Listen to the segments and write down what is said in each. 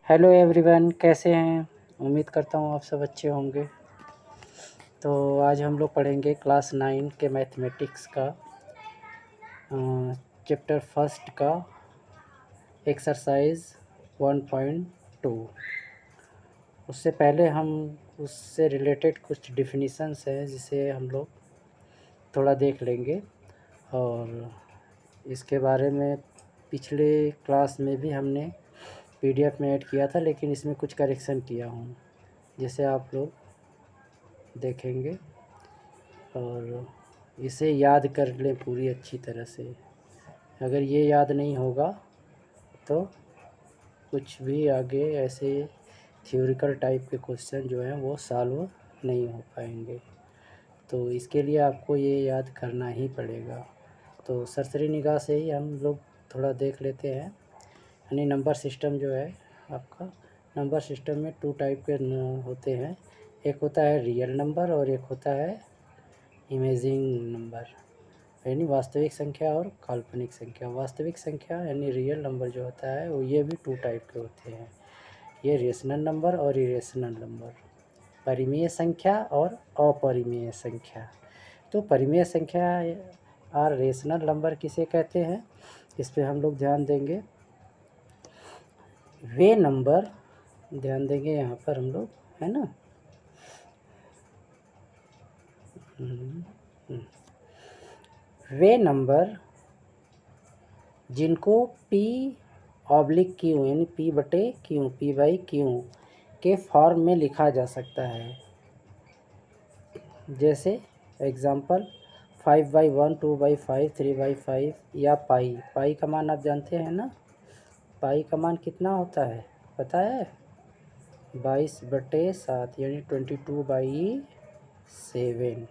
Hello everyone, कैसे हैं? उम्मीद करता हूँ आप सब अच्छे होंगे। तो आज हम लोग पढ़ेंगे क्लास 9 के मैथमेटिक्स का चैप्टर फर्स्ट का एक्सरसाइज 1.2। उससे पहले हम उससे रिलेटेड कुछ डिफिनीशंस हैं जिसे हम लोग थोड़ा देख लेंगे, और इसके बारे में पिछले क्लास में भी हमने PDF में ऐड किया था, लेकिन इसमें कुछ करेक्शन किया हूँ जिसे आप लोग देखेंगे और इसे याद कर लें पूरी अच्छी तरह से। अगर ये याद नहीं होगा तो कुछ भी आगे ऐसे थ्योरिकल टाइप के क्वेश्चन जो हैं वो सॉल्व नहीं हो पाएंगे। तो इसके लिए आपको ये याद करना ही पड़ेगा। तो सरसरी निगाह से ही हम लोग थोड़ा देख लेते हैं। यानी नंबर सिस्टम जो है आपका, नंबर सिस्टम में 2 टाइप के होते हैं। एक होता है रियल नंबर और एक होता है इमेजिंग नंबर, यानी वास्तविक संख्या और काल्पनिक संख्या। वास्तविक संख्या यानी रियल नंबर जो होता है वो ये भी 2 टाइप के होते हैं। ये रेशनल नंबर और इरेशनल नंबर, परिमेय संख्या और अपरिमेय संख्या। तो परिमेय संख्या और रेशनल नंबर किसे कहते हैं, इस पे हम लोग ध्यान देंगे। वे नंबर ध्यान देंगे यहाँ पर हम लोग, है ना। वे नंबर जिनको P/Q यानी P/Q, P/Q के फॉर्म में लिखा जा सकता है। जैसे एग्जांपल 5/1, 2/5, 3/5 या पाई। पाई का मान आप जानते हैं ना। पाई का मान कितना होता है पता है? 22/7 यानी 22/7।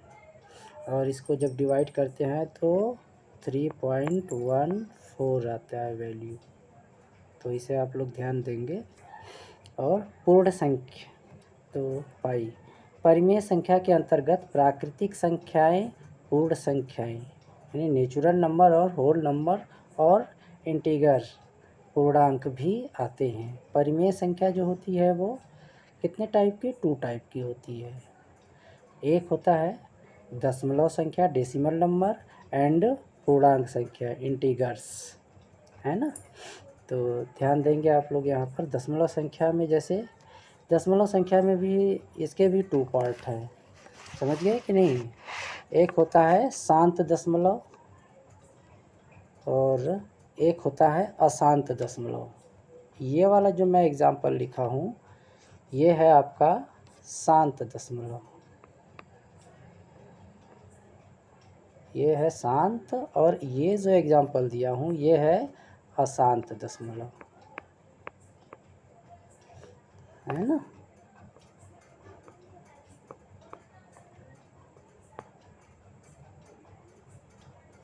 और इसको जब डिवाइड करते हैं तो 3.14 आता है वैल्यू। तो इसे आप लोग ध्यान देंगे। और पूर्ण संख्या तो पाई। परिमेय संख्या के अंतर्गत प्राकृतिक संख्याएं, पूर्ण संख्याएं यानी नेचुरल नंबर और होल नंबर और इंटीगर पूर्णांक भी आते हैं। परिमेय संख्या जो होती है वो कितने टाइप की? 2 टाइप की होती है। एक होता है दशमलव संख्या, डेसिमल नंबर, एंड पूर्णांक संख्या, इंटीगर्स, है ना। तो ध्यान देंगे आप लोग यहाँ पर दशमलव संख्या में। जैसे दशमलव संख्या में भी इसके भी 2 पार्ट हैं, समझ गए कि नहीं। एक होता है शांत दशमलव और एक होता है अशांत दशमलव। ये वाला जो मैं एग्जाम्पल लिखा हूँ ये है आपका शांत दशमलव, ये है शांत, और ये जो एग्जाम्पल दिया हूँ ये है अशांत दशमलव, है ना।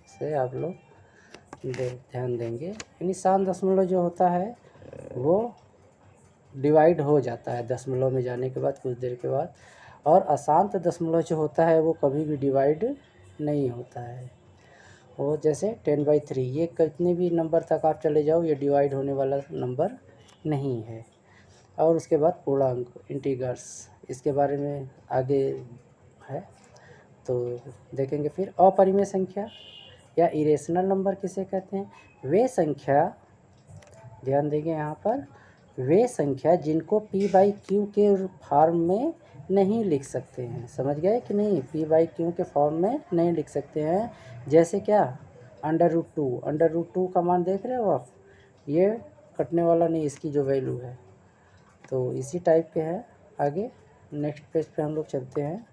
से आप लोग ध्यान देंगे। यानी शांत दशमलव जो होता है वो डिवाइड हो जाता है दशमलव में जाने के बाद कुछ देर के बाद, और अशांत दशमलव जो होता है वो कभी भी डिवाइड नहीं होता है। वो जैसे 10/3, ये कितने भी नंबर तक आप चले जाओ ये डिवाइड होने वाला नंबर नहीं है। और उसके बाद पूर्णांक, इंटीगर्स, इसके बारे में आगे है तो देखेंगे। फिर अपरिमेय संख्या या इरेशनल नंबर किसे कहते हैं? वे संख्या, ध्यान देंगे यहाँ पर, वे संख्या जिनको P/Q के फॉर्म में नहीं लिख सकते हैं। समझ गए कि नहीं? P/Q के फॉर्म में नहीं लिख सकते हैं। जैसे क्या? √2। √2 का मान देख रहे हो आप, ये कटने वाला नहीं, इसकी जो वैल्यू है। तो इसी टाइप के है। आगे नेक्स्ट पेज पे हम लोग चलते हैं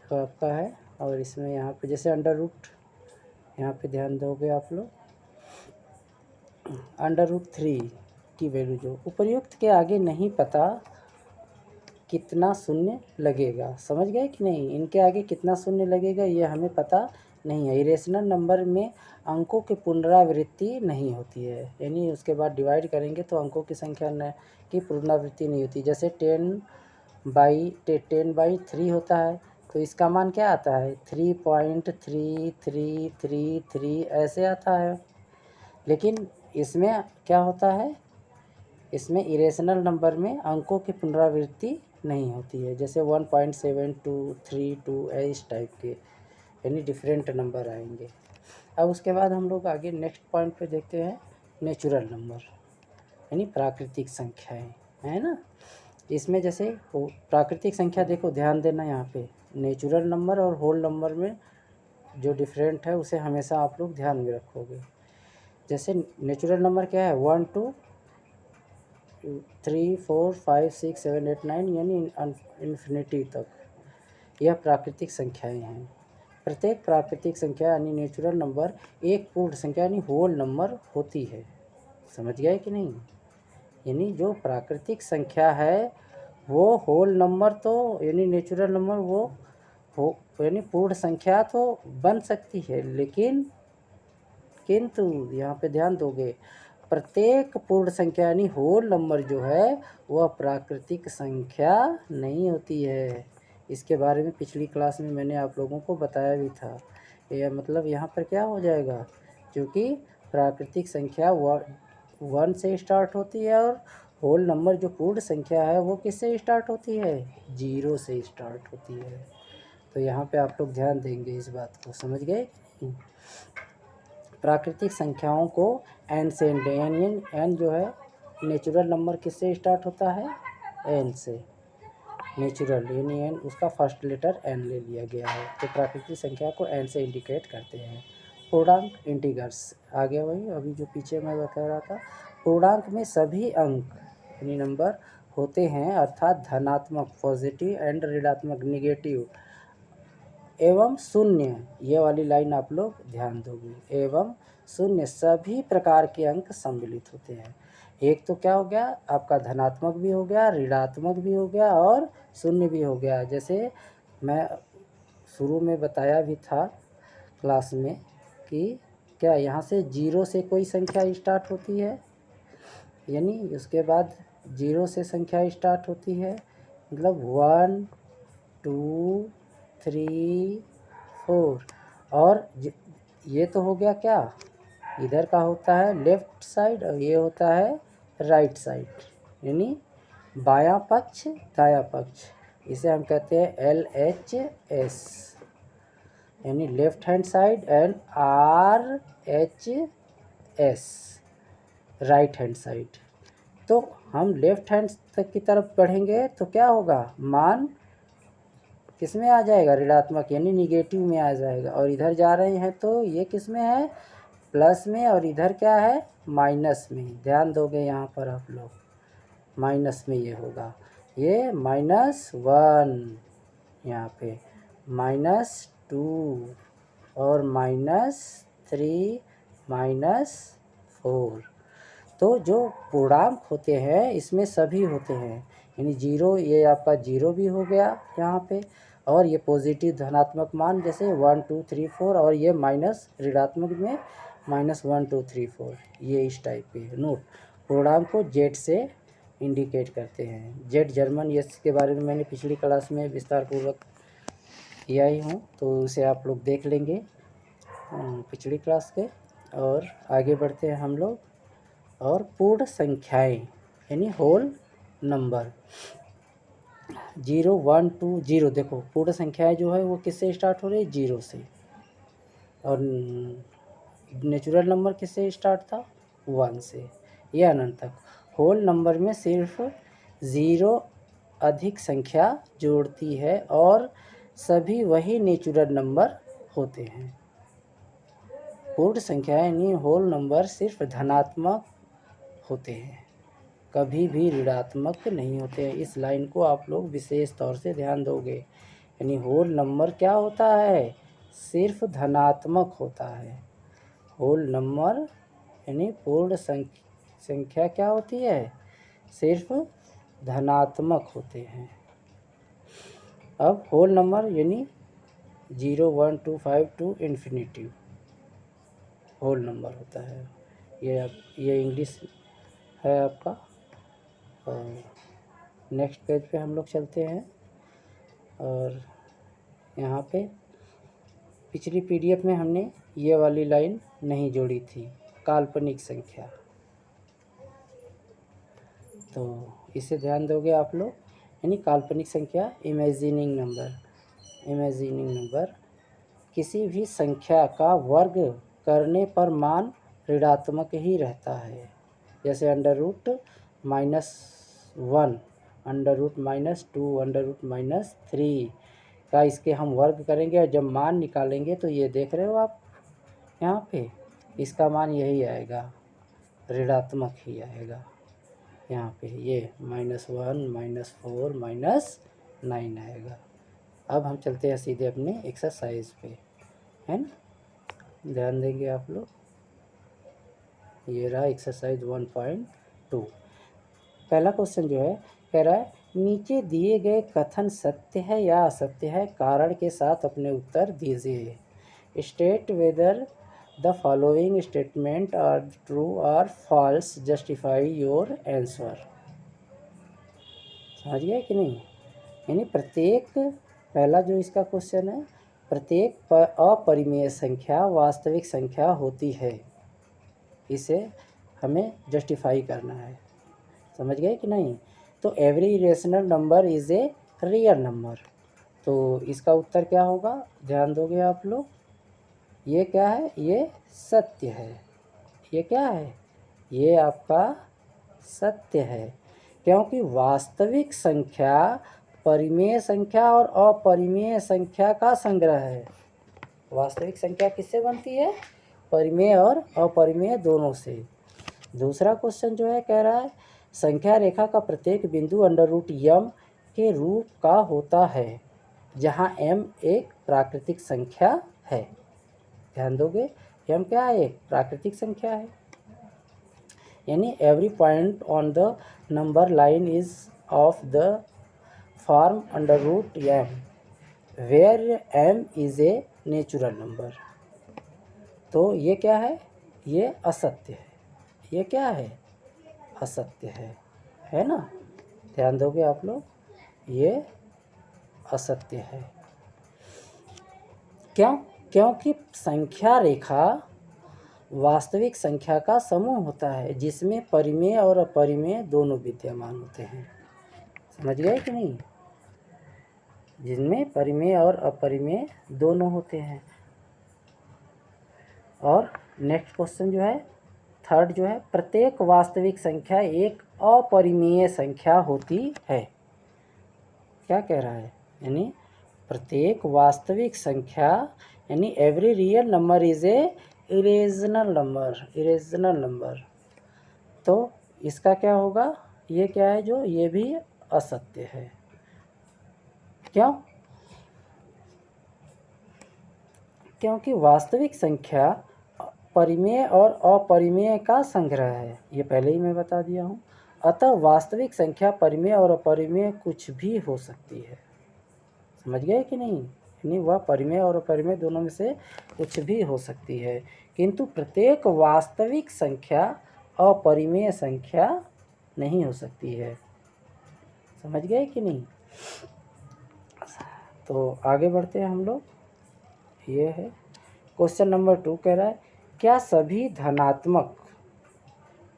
जो आपका है। और इसमें यहाँ पे जैसे √, यहाँ पे ध्यान दोगे आप लोग, √3 की वैल्यू जो उपर्युक्त के आगे नहीं पता कितना शून्य लगेगा। समझ गए कि नहीं? इनके आगे कितना शून्य लगेगा ये हमें पता नहीं है। इरेशनल नंबर में अंकों की पुनरावृत्ति नहीं होती है, यानी उसके बाद डिवाइड करेंगे तो अंकों की संख्या की पुनरावृत्ति नहीं होती। जैसे 10/3 होता है, तो इसका मान क्या आता है 3.3333 ऐसे आता है। लेकिन इसमें क्या होता है, इसमें इरेशनल नंबर में अंकों की पुनरावृत्ति नहीं होती है, जैसे 1.7232 इस टाइप के, यानी डिफरेंट नंबर आएंगे। अब उसके बाद हम लोग आगे नेक्स्ट पॉइंट पे देखते हैं नेचुरल नंबर, यानी प्राकृतिक संख्याएं, है ना। इसमें जैसे प्राकृतिक संख्या, देखो ध्यान देना यहाँ पे, नेचुरल नंबर और होल नंबर में जो डिफरेंट है उसे हमेशा आप लोग ध्यान में रखोगे। जैसे नेचुरल नंबर क्या है 1 2 3 4 5 6 7 8 9 यानी इन्फिनिटी तक, यह प्राकृतिक संख्याएं हैं। प्रत्येक प्राकृतिक संख्या यानी नेचुरल नंबर एक पूर्ण संख्या यानी होल नंबर होती है। समझ गए कि नहीं। यानी जो प्राकृतिक संख्या है वो होल नंबर तो यानी नेचुरल नंबर वो हो यानी पूर्ण संख्या तो बन सकती है, लेकिन किंतु यहाँ पे ध्यान दोगे प्रत्येक पूर्ण संख्या यानी होल नंबर जो है वह प्राकृतिक संख्या नहीं होती है। इसके बारे में पिछली क्लास में मैंने आप लोगों को बताया भी था। यह मतलब यहाँ पर क्या हो जाएगा, क्योंकि प्राकृतिक संख्या 1 से स्टार्ट होती है और होल नंबर जो पूर्ण संख्या है वो किससे स्टार्ट होती है, 0 से स्टार्ट होती है। तो यहाँ पे आप लोग ध्यान देंगे इस बात को, समझ गए। प्राकृतिक संख्याओं को एन से एन जो है नेचुरल नंबर किससे स्टार्ट होता है, एन से। नेचुरल यानी एन, उसका फर्स्ट लेटर एन ले लिया गया है, तो प्राकृतिक संख्या को एन से इंडिकेट करते हैं। पूर्णांक इंटीगर्स आ गया, वही अभी जो पीछे मैं बता रहा था। पूर्णांक में सभी अंक यानी नंबर होते हैं, अर्थात धनात्मक पॉजिटिव एंड ऋणात्मक निगेटिव एवं शून्य, ये वाली लाइन आप लोग ध्यान दोगे, एवं शून्य सभी प्रकार के अंक सम्मिलित होते हैं। एक तो क्या हो गया आपका धनात्मक भी हो गया, ऋणात्मक भी हो गया और शून्य भी हो गया। जैसे मैं शुरू में बताया भी था क्लास में कि क्या यहाँ से 0 से कोई संख्या स्टार्ट होती है, यानी उसके बाद 0 से संख्या स्टार्ट होती है, मतलब 1 2 3 4, और ये तो हो गया क्या, इधर का होता है लेफ्ट साइड और ये होता है राइट साइड, यानी बायां पक्ष दायां पक्ष। इसे हम कहते हैं LHS, यानी left hand side, and RHS right hand side. तो हम लेफ्ट हैंड तक की तरफ बढ़ेंगे तो क्या होगा, मान किस में आ जाएगा, ऋणात्मक यानी निगेटिव में आ जाएगा, और इधर जा रहे हैं तो ये किस में है, प्लस में, और इधर क्या है माइनस में। ध्यान दोगे यहाँ पर आप लोग, माइनस में ये होगा, ये -1, यहाँ पे -2 और -3 -4। तो जो पूर्णांक होते हैं इसमें सभी होते हैं, यानी 0, ये आपका 0 भी हो गया यहाँ पे, और ये पॉजिटिव धनात्मक मान जैसे 1 2 3 4, और ये माइनस ऋणात्मक में -1 2 3 4, ये इस टाइप के नोट। पूर्णांक को जेड से इंडिकेट करते हैं, जेड जर्मन, ये इसके बारे में मैंने पिछली क्लास में विस्तार पूर्वक किया ही हूँ, तो उसे आप लोग देख लेंगे पिछली क्लास के। और आगे बढ़ते हैं हम लोग, और पूर्ण संख्याएं यानी होल नंबर 0 1 2 0, देखो पूर्ण संख्याएं जो है वो किससे स्टार्ट हो रही है, 0 से, और नेचुरल नंबर किससे स्टार्ट था, 1 से, ये अनंत तक। होल नंबर में सिर्फ 0 अधिक संख्या जोड़ती है और सभी वही नेचुरल नंबर होते हैं। पूर्ण संख्या यानी होल नंबर सिर्फ धनात्मक होते हैं, कभी भी ऋणात्मक नहीं होते हैं। इस लाइन को आप लोग विशेष तौर से ध्यान दोगे, यानी होल नंबर क्या होता है, सिर्फ धनात्मक होता है। होल नंबर यानी पूर्ण संख्या क्या होती है, सिर्फ धनात्मक होते हैं। अब होल नंबर यानी 0 1 2 5 टू इन्फिनिटी होल नंबर होता है। ये इंग्लिश है आपका। और नेक्स्ट पेज पे हम लोग चलते हैं, और यहाँ पे पिछली पीडीएफ में हमने ये वाली लाइन नहीं जोड़ी थी, काल्पनिक संख्या, तो इसे ध्यान दोगे आप लोग। यानी काल्पनिक संख्या इमेजिनिंग नंबर किसी भी संख्या का वर्ग करने पर मान ऋणात्मक ही रहता है। जैसे √-1, √-2, √-3 का इसके हम वर्ग करेंगे और जब मान निकालेंगे तो ये देख रहे हो आप यहाँ पे, इसका मान यही आएगा, ऋणात्मक ही आएगा। यहाँ पे ये -1, -4, -9 आएगा। अब हम चलते हैं सीधे अपने एक्सरसाइज पे, है ना, ध्यान देंगे आप लोग। ये रहा एक्सरसाइज 1.2। पहला क्वेश्चन जो है कह रहा है नीचे दिए गए कथन सत्य है या असत्य है, कारण के साथ अपने उत्तर दीजिए। State whether the following statement are true और फॉल्स, जस्टिफाई योर आंसर। समझ गए कि नहीं? यानी प्रत्येक, पहला जो इसका क्वेश्चन है, प्रत्येक अपरिमेय संख्या वास्तविक संख्या होती है, इसे हमें जस्टिफाई करना है। समझ गए कि नहीं? तो every rational number is a real number, तो इसका उत्तर क्या होगा, ध्यान दोगे आप लोग। ये क्या है, ये सत्य है। ये क्या है, ये आपका सत्य है, क्योंकि वास्तविक संख्या परिमेय संख्या और अपरिमेय संख्या का संग्रह है। वास्तविक संख्या किससे बनती है, परिमेय और अपरिमेय दोनों से। दूसरा क्वेश्चन जो है कह रहा है संख्या रेखा का प्रत्येक बिंदु √m के रूप का होता है, जहां m एक प्राकृतिक संख्या है। ध्यान दोगे, m क्या है, एक प्राकृतिक संख्या है। यानी every point on the number line is of the form √m where m is a natural number. तो ये क्या है, ये असत्य है। ये क्या है, असत्य है ना, ध्यान दोगे आप लोग, ये असत्य है। क्यों? क्योंकि संख्या रेखा वास्तविक संख्या का समूह होता है, जिसमें परिमेय और अपरिमेय दोनों विद्यमान होते हैं। समझ गए कि नहीं? जिनमें परिमेय और अपरिमेय दोनों होते हैं। और नेक्स्ट क्वेश्चन जो है, थर्ड जो है, प्रत्येक वास्तविक संख्या एक अपरिमेय संख्या होती है। क्या कह रहा है, यानी प्रत्येक वास्तविक संख्या, यानी every real number is a irrational number. तो इसका क्या होगा, ये क्या है जो, ये भी असत्य है। क्यों? क्योंकि वास्तविक संख्या परिमेय और अपरिमेय का संग्रह है, ये पहले ही मैं बता दिया हूँ। अतः वास्तविक संख्या परिमेय और अपरिमेय कुछ भी हो सकती है। समझ गए कि नहीं? यानी वह परिमेय और अपरिमेय दोनों में से कुछ भी हो सकती है, किंतु प्रत्येक वास्तविक संख्या अपरिमेय संख्या नहीं हो सकती है। समझ गए कि नहीं? तो आगे बढ़ते हैं हम लोग। ये है क्वेश्चन नंबर 2, कह रहा है क्या सभी धनात्मक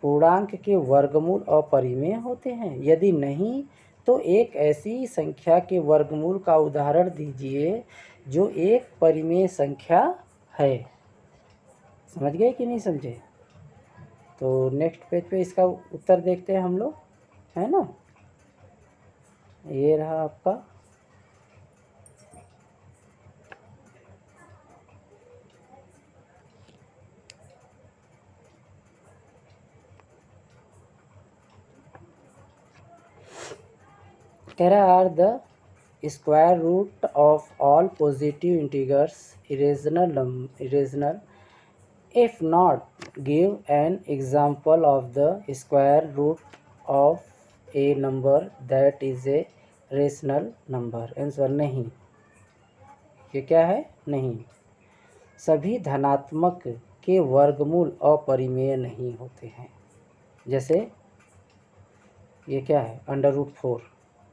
पूर्णांक के वर्गमूल अपरिमेय होते हैं? यदि नहीं तो एक ऐसी संख्या के वर्गमूल का उदाहरण दीजिए जो एक परिमेय संख्या है। समझ गए कि नहीं समझे? तो नेक्स्ट पेज पे इसका उत्तर देखते हैं हम लोग, है ना। ये रहा आपका कह रहा are the square root of all positive integers irrational if not give an example of the square root of a number that is a rational number। Answer नहीं, ये क्या है, नहीं। सभी धनात्मक के वर्गमूल अपरिमेय नहीं होते हैं। जैसे ये क्या है, √4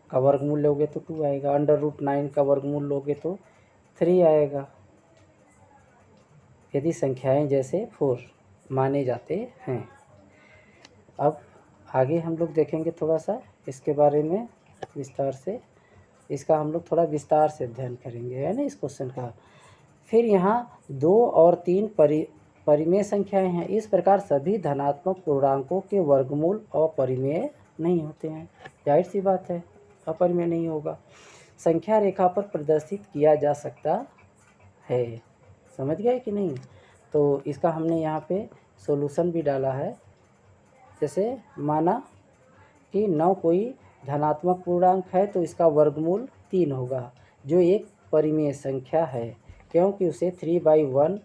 का वर्गमूल लोगे तो 2 आएगा, √9 का वर्गमूल लोगे तो 3 आएगा यदि संख्याएं जैसे 4 माने जाते हैं। अब आगे हम लोग देखेंगे थोड़ा सा इसके बारे में विस्तार से, इसका हम लोग थोड़ा विस्तार से अध्ययन करेंगे, है ना, इस क्वेश्चन का। फिर यहाँ 2 और 3 परिमेय संख्याएं हैं। इस प्रकार सभी धनात्मक पूर्णांकों के वर्गमूल अपरिमेय नहीं होते हैं। जाहिर सी बात है, अपरिमेय नहीं होगा। संख्या रेखा पर प्रदर्शित किया जा सकता है। समझ गए कि नहीं? तो इसका हमने यहाँ पे सॉल्यूशन भी डाला है। जैसे माना कि 9 कोई धनात्मक पूर्णांक है तो इसका वर्गमूल 3 होगा, जो एक परिमेय संख्या है, क्योंकि उसे 3/1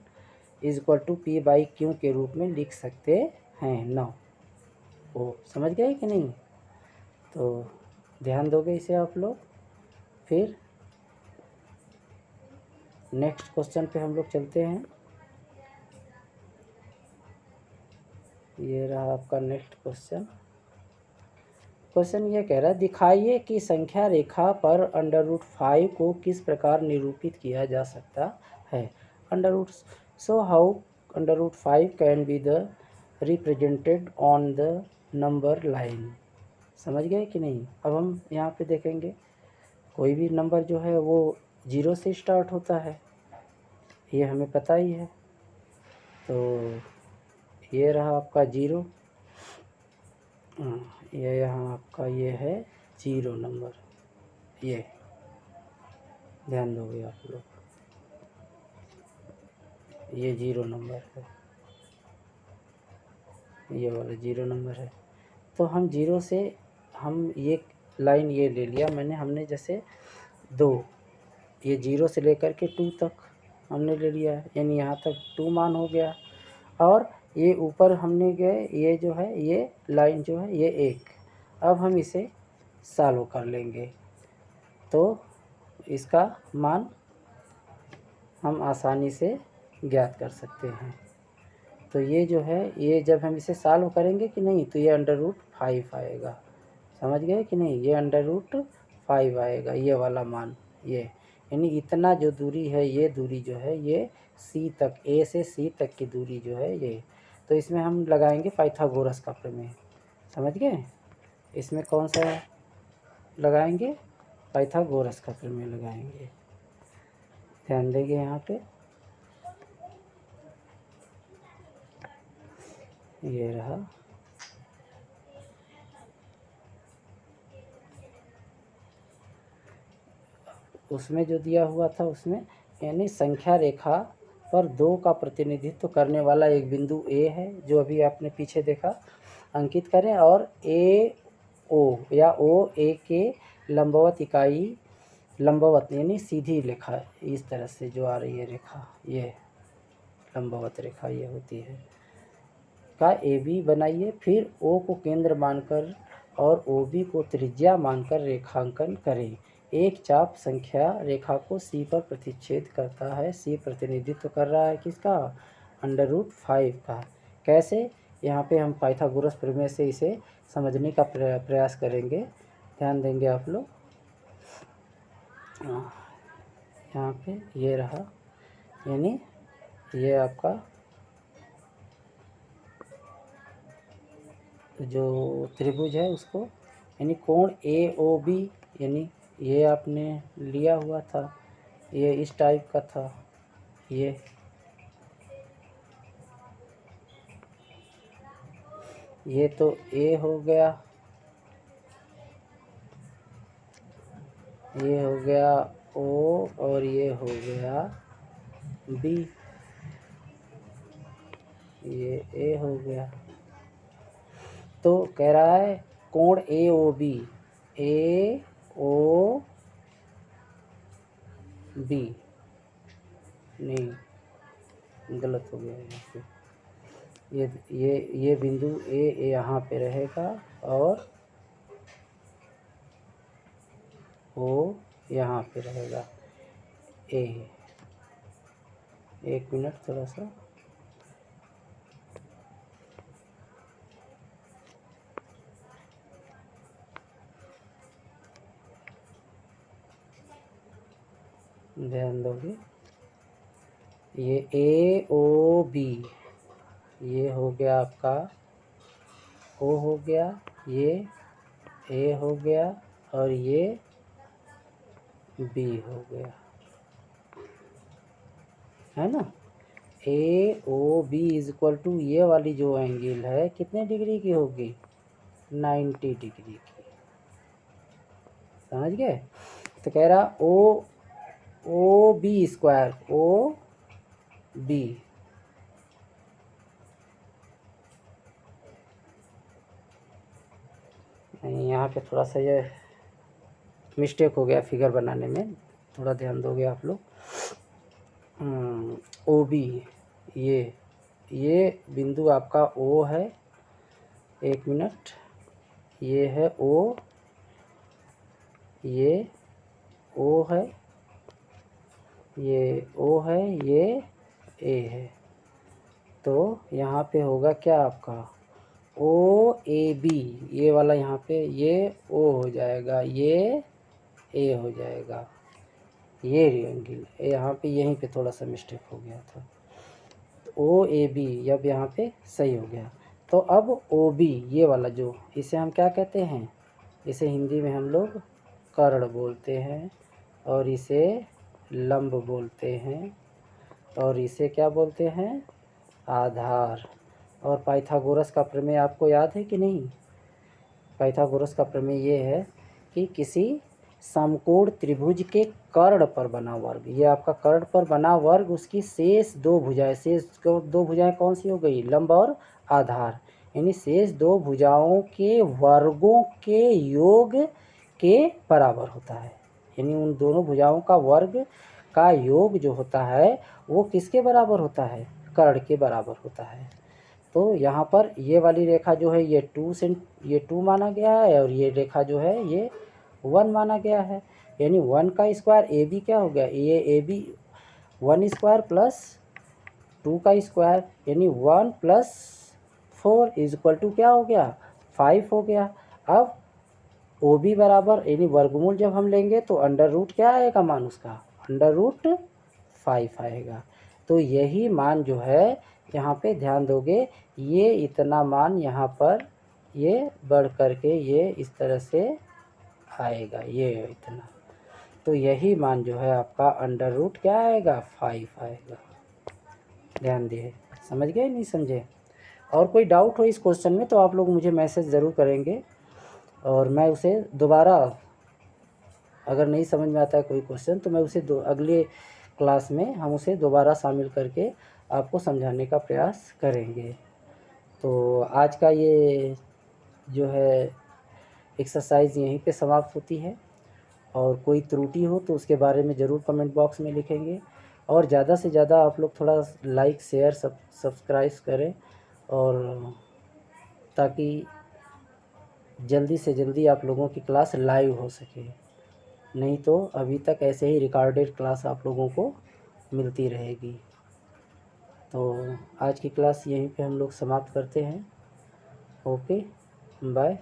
= p/q के रूप में लिख सकते हैं 9 को। समझ गए कि नहीं? तो ध्यान दोगे इसे आप लोग। फिर नेक्स्ट क्वेश्चन पे हम लोग चलते हैं। ये रहा आपका नेक्स्ट क्वेश्चन। क्वेश्चन ये कह रहा है, दिखाइए कि संख्या रेखा पर √5 को किस प्रकार निरूपित किया जा सकता है। So how √5 can be the represented on the number line. समझ गए कि नहीं? अब हम यहाँ पे देखेंगे, कोई भी नंबर जो है वो 0 से स्टार्ट होता है, ये हमें पता ही है। तो ये रहा आपका 0, ये यहाँ आपका ये है 0 नंबर, ये ध्यान दोगे आप लोग, ये 0 नंबर है, ये वाला 0 नंबर है। तो हम 0 से हम ये लाइन ये ले लिया मैंने, हमने जैसे 2, ये 0 से लेकर के 2 तक हमने ले लिया, यानी यहाँ तक 2 मान हो गया। और ये ऊपर हमने गए, ये जो है ये लाइन जो है ये 1। अब हम इसे सॉल्व कर लेंगे तो इसका मान हम आसानी से ज्ञात कर सकते हैं। तो ये जो है, ये जब हम इसे सॉल्व करेंगे कि नहीं, तो ये √5 आएगा। समझ गए कि नहीं? ये √5 आएगा, ये वाला मान, ये यानी इतना जो दूरी है, ये दूरी जो है ये C तक, A से C तक की दूरी जो है ये। तो इसमें हम लगाएंगे पाइथागोरस का प्रमेय। समझ गए? इसमें कौन सा लगाएंगे? पाइथागोरस का प्रमेय लगाएंगे। ध्यान देंगे यहाँ पे, ये रहा। उसमें जो दिया हुआ था उसमें, यानी संख्या रेखा पर 2 का प्रतिनिधित्व करने वाला एक बिंदु A है, जो अभी आपने पीछे देखा, अंकित करें, और AO या OA के लंबवत इकाई, लंबवत यानी सीधी रेखा, इस तरह से जो आ रही है रेखा, ये लंबवत रेखा ये होती है, का AB बनाइए। फिर O को केंद्र मानकर और OB को त्रिज्या मानकर रेखांकन करें। एक चाप संख्या रेखा को C पर प्रतिच्छेद करता है। C प्रतिनिधित्व कर रहा है किसका? √5 का। कैसे? यहाँ पे हम पाइथागोरस प्रमेय से इसे समझने का प्रयास करेंगे। ध्यान देंगे आप लोग। यहाँ पे ये रहा, यानी ये आपका जो त्रिभुज है उसको, यानी कोण AOB, यानी ये आपने लिया हुआ था, ये इस टाइप का था, ये तो A हो गया, ये हो गया O, और ये हो गया B, ये A हो गया। तो कह रहा है कोण AOB, AOB नहीं, गलत हो गया यहाँ पे, ये बिंदु A यहाँ पे रहेगा और O यहाँ पे रहेगा, A। एक मिनट, थोड़ा सा ध्यान दोगे। ये ए ओ बी, ये हो गया आपका ओ हो गया, ये ए हो गया और ये बी हो गया, है ना। A O B is equal to ये वाली जो एंगल है कितने डिग्री की होगी, 90 डिग्री की। समझ गए। तो कह रहा O B square, O B यहाँ पे थोड़ा सा ये मिस्टेक हो गया फिगर बनाने में, थोड़ा ध्यान दोगे आप लोग। ओ बी, ये बिंदु आपका ओ है, एक मिनट, ये है ओ, ये ओ है, ये ओ है, ये ए है। तो यहाँ पे होगा क्या आपका ओ ए बी, ये वाला यहाँ पे ये ओ हो जाएगा, ये ए हो जाएगा, ये एंगल यहाँ पे, यहीं पे थोड़ा सा मिस्टेक हो गया था। तो ओ ए बी अब यहाँ पे सही हो गया। तो अब ओ बी ये वाला जो, इसे हम क्या कहते हैं, इसे हिंदी में हम लोग कर्ण बोलते हैं, और इसे लंब बोलते हैं, और इसे क्या बोलते हैं, आधार। और पाइथागोरस का प्रमेय आपको याद है कि नहीं। पाइथागोरस का प्रमेय ये है कि किसी समकोण त्रिभुज के कर्ण पर बना वर्ग, ये आपका कर्ण पर बना वर्ग, उसकी शेष दो भुजाएं, दो भुजाएं कौन सी हो गई, लंब और आधार, यानी शेष दो भुजाओं के वर्गों के योग के बराबर होता है। यानी उन दोनों भुजाओं का वर्ग का योग जो होता है वो किसके बराबर होता है, कर्ण के बराबर होता है। तो यहाँ पर ये वाली रेखा जो है ये 2 माना गया है, और ये रेखा जो है ये 1 माना गया है। यानी 1 का स्क्वायर ए बी क्या हो गया, ये ए बी 1 स्क्वायर प्लस 2 का स्क्वायर, यानी 1 प्लस 4 इज इक्वल टू क्या हो गया, 5 हो गया। अब ओ बी बराबर, यानी वर्गमूल जब हम लेंगे तो अंडर रूट क्या आएगा मान उसका, अंडर रूट 5 आएगा। तो यही मान जो है यहाँ पे ध्यान दोगे, ये इतना मान यहाँ पर ये बढ़ करके ये इस तरह से आएगा, ये इतना। तो यही मान जो है आपका अंडर रूट क्या आएगा, 5 आएगा। ध्यान दिए, समझ गए नहीं समझे। और कोई डाउट हो इस क्वेश्चन में तो आप लोग मुझे मैसेज ज़रूर करेंगे, और मैं उसे दोबारा, अगर नहीं समझ में आता है कोई क्वेश्चन तो मैं उसे अगले क्लास में हम उसे दोबारा शामिल करके आपको समझाने का प्रयास करेंगे। तो आज का ये जो है एक्सरसाइज यहीं पे समाप्त होती है, और कोई त्रुटि हो तो उसके बारे में ज़रूर कमेंट बॉक्स में लिखेंगे, और ज़्यादा से ज़्यादा आप लोग थोड़ा लाइक शेयर सब्सक्राइब करें, और ताकि जल्दी से जल्दी आप लोगों की क्लास लाइव हो सके। नहीं तो अभी तक ऐसे ही रिकॉर्डेड क्लास आप लोगों को मिलती रहेगी। तो आज की क्लास यहीं पे हम लोग समाप्त करते हैं। Okay, bye.